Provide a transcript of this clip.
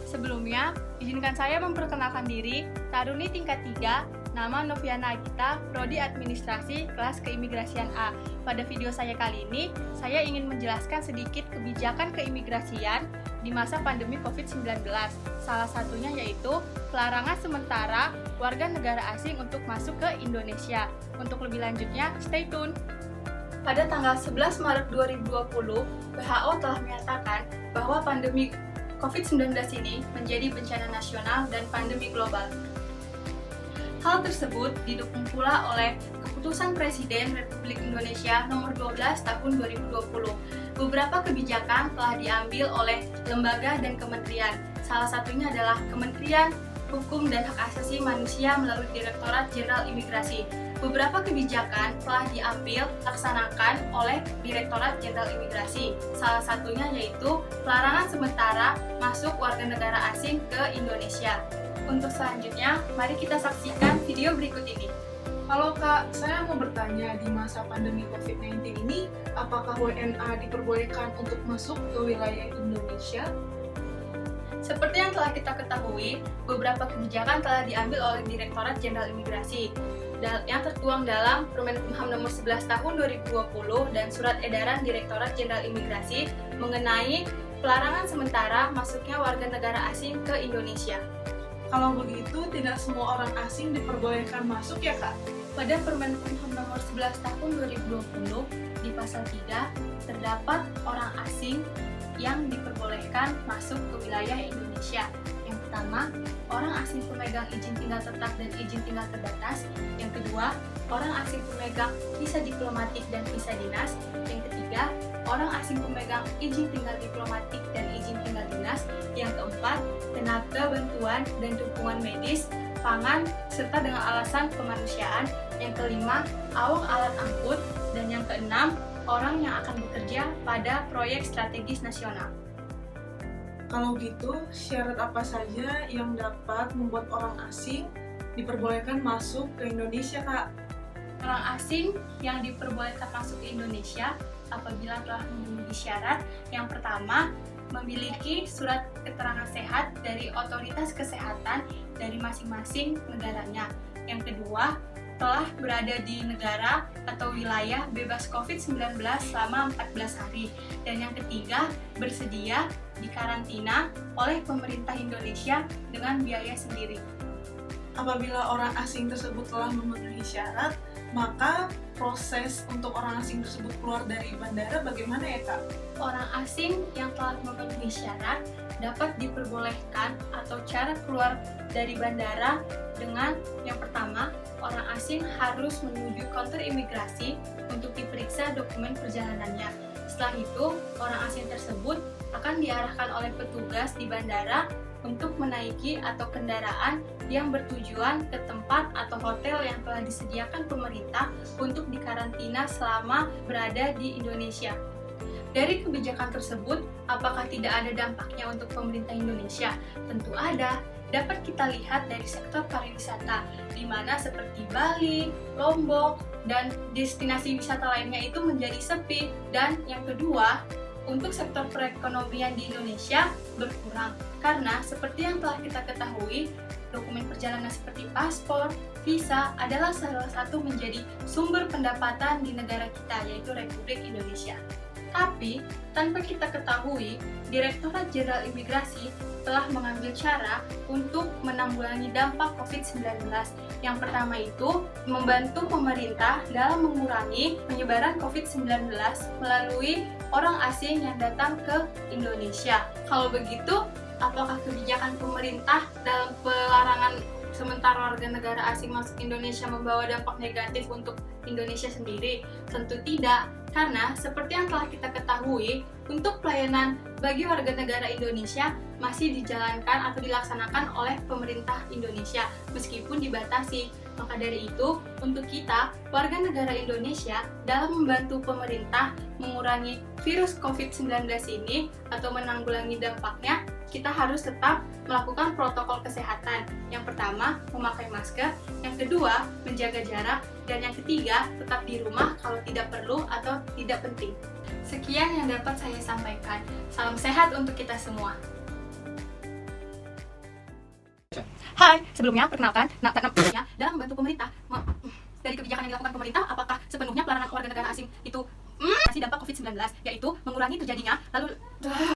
Sebelumnya, izinkan saya memperkenalkan diri, Taruni tingkat 3, nama Noviana Agita, Prodi Administrasi, kelas Keimigrasian A. Pada video saya kali ini, saya ingin menjelaskan sedikit kebijakan keimigrasian di masa pandemi COVID-19. Salah satunya yaitu pelarangan sementara warga negara asing untuk masuk ke Indonesia. Untuk lebih lanjutnya, stay tune! Pada tanggal 11 Maret 2020, WHO telah menyatakan bahwa pandemi COVID-19 ini menjadi bencana nasional dan pandemi global. Hal tersebut didukung pula oleh Keputusan Presiden Republik Indonesia Nomor 12 Tahun 2020. Beberapa kebijakan telah diambil oleh lembaga dan kementerian. Salah satunya adalah Kementerian Hukum dan Hak Asasi Manusia melalui Direktorat Jenderal Imigrasi. Beberapa kebijakan telah diambil laksanakan oleh Direktorat Jenderal Imigrasi. Salah satunya yaitu pelarangan sementara masuk warga negara asing ke Indonesia. Untuk selanjutnya, mari kita saksikan video berikut ini. Halo Kak, saya mau bertanya, di masa pandemi COVID-19 ini, apakah WNA diperbolehkan untuk masuk ke wilayah Indonesia? Seperti yang telah kita ketahui, beberapa kebijakan telah diambil oleh Direktorat Jenderal Imigrasi yang tertuang dalam Permenkumham Nomor 11 Tahun 2020 dan Surat Edaran Direktorat Jenderal Imigrasi mengenai pelarangan sementara masuknya warga negara asing ke Indonesia. Kalau begitu, tidak semua orang asing diperbolehkan masuk ya Kak? Pada Permenkumham Nomor 11 Tahun 2020, di pasal 3, terdapat orang asing yang diperbolehkan masuk ke wilayah Indonesia. Yang pertama, orang asing pemegang izin tinggal tetap dan izin tinggal terbatas. Yang kedua, orang asing pemegang visa diplomatik dan visa dinas. Yang ketiga, orang asing pemegang izin tinggal diplomatik dan izin tinggal dinas. Yang keempat, tenaga bantuan dan dukungan medis, pangan, serta dengan alasan kemanusiaan. Yang kelima, awak alat angkut. Dan yang keenam, orang yang akan bekerja pada proyek strategis nasional. Kalau gitu, syarat apa saja yang dapat membuat orang asing diperbolehkan masuk ke Indonesia, Kak? Orang asing yang diperbolehkan masuk ke Indonesia apabila telah memenuhi syarat, yang pertama, memiliki surat keterangan sehat dari otoritas kesehatan dari masing-masing negaranya. Yang kedua, telah berada di negara atau wilayah bebas COVID-19 selama 14 hari. Dan yang ketiga, bersedia dikarantina oleh pemerintah Indonesia dengan biaya sendiri. Apabila orang asing tersebut telah memenuhi syarat, maka proses untuk orang asing tersebut keluar dari bandara bagaimana ya Kak? Orang asing yang telah memenuhi syarat dapat diperbolehkan atau cara keluar dari bandara dengan yang pertama, orang asing harus menuju counter imigrasi untuk diperiksa dokumen perjalanannya. Setelah itu, orang asing tersebut akan diarahkan oleh petugas di bandara untuk menaiki atau kendaraan yang bertujuan ke tempat atau hotel yang telah disediakan pemerintah untuk dikarantina selama berada di Indonesia. Dari kebijakan tersebut, apakah tidak ada dampaknya untuk pemerintah Indonesia? Tentu ada. Dapat kita lihat dari sektor pariwisata, di mana seperti Bali, Lombok, dan destinasi wisata lainnya itu menjadi sepi. Dan yang kedua, untuk sektor perekonomian di Indonesia berkurang. Karena seperti yang telah kita ketahui, dokumen perjalanan seperti paspor, visa adalah salah satu menjadi sumber pendapatan di negara kita, yaitu Republik Indonesia. Tapi, tanpa kita ketahui, Direktorat Jenderal Imigrasi telah mengambil cara untuk menanggulangi dampak COVID-19. Yang pertama itu, membantu pemerintah dalam mengurangi penyebaran COVID-19 melalui orang asing yang datang ke Indonesia. Kalau begitu, apakah kebijakan pemerintah dalam pelarangan sementara warga negara asing masuk Indonesia membawa dampak negatif untuk Indonesia sendiri? Tentu tidak, karena seperti yang telah kita ketahui, untuk pelayanan bagi warga negara Indonesia masih dijalankan atau dilaksanakan oleh pemerintah Indonesia meskipun dibatasi. Maka dari itu, untuk kita, warga negara Indonesia, dalam membantu pemerintah mengurangi virus COVID-19 ini atau menanggulangi dampaknya, kita harus tetap melakukan protokol kesehatan. Yang pertama, memakai masker. Yang kedua, menjaga jarak. Dan yang ketiga, tetap di rumah kalau tidak perlu atau tidak penting. Sekian yang dapat saya sampaikan. Salam sehat untuk kita semua. Hai, sebelumnya perkenalkan, dalam membantu pemerintah dari kebijakan yang dilakukan pemerintah, apakah sepenuhnya pelarangan warga negara asing itu masih dampak COVID-19, yaitu mengurangi terjadinya lalu